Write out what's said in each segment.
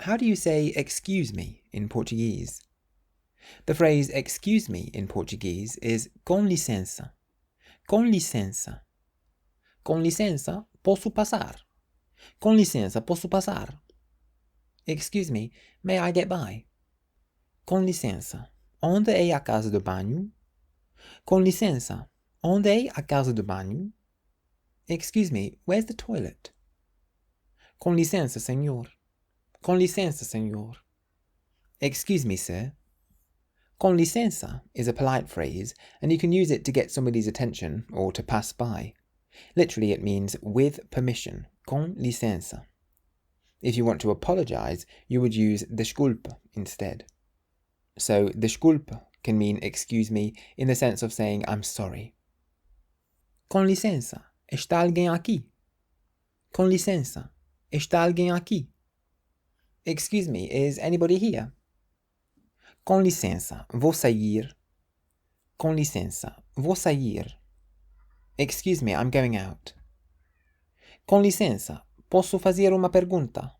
How do you say excuse me in Portuguese? The phrase excuse me in Portuguese is com licença. Com licença. Com licença, posso passar. Com licença, posso passar. Excuse me, may I get by? Com licença, onde é a casa de banho? Com licença, onde é a casa de banho? Excuse me, where's the toilet? Com licença, senhor. Com licença, senhor. Excuse me, sir. Com licença is a polite phrase, and you can use it to get somebody's attention or to pass by. Literally, it means with permission. Com licença. If you want to apologize, you would use desculpe instead. So, desculpe can mean excuse me in the sense of saying I'm sorry. Com licença, está alguém aqui? Com licença, está alguém aqui? Excuse me, is anybody here? Com licença, vou sair. Com licença, vou sair. Excuse me, I'm going out. Com licença, posso fazer uma pergunta?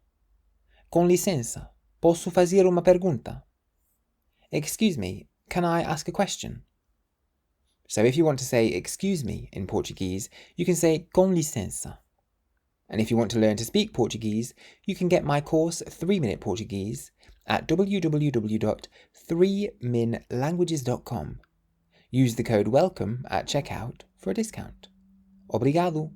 Com licença, posso fazer uma pergunta? Excuse me, can I ask a question? So if you want to say excuse me in Portuguese, you can say com licença. And if you want to learn to speak Portuguese, you can get my course 3-Minute Portuguese at www.3minlanguages.com. Use the code WELCOME at checkout for a discount. Obrigado!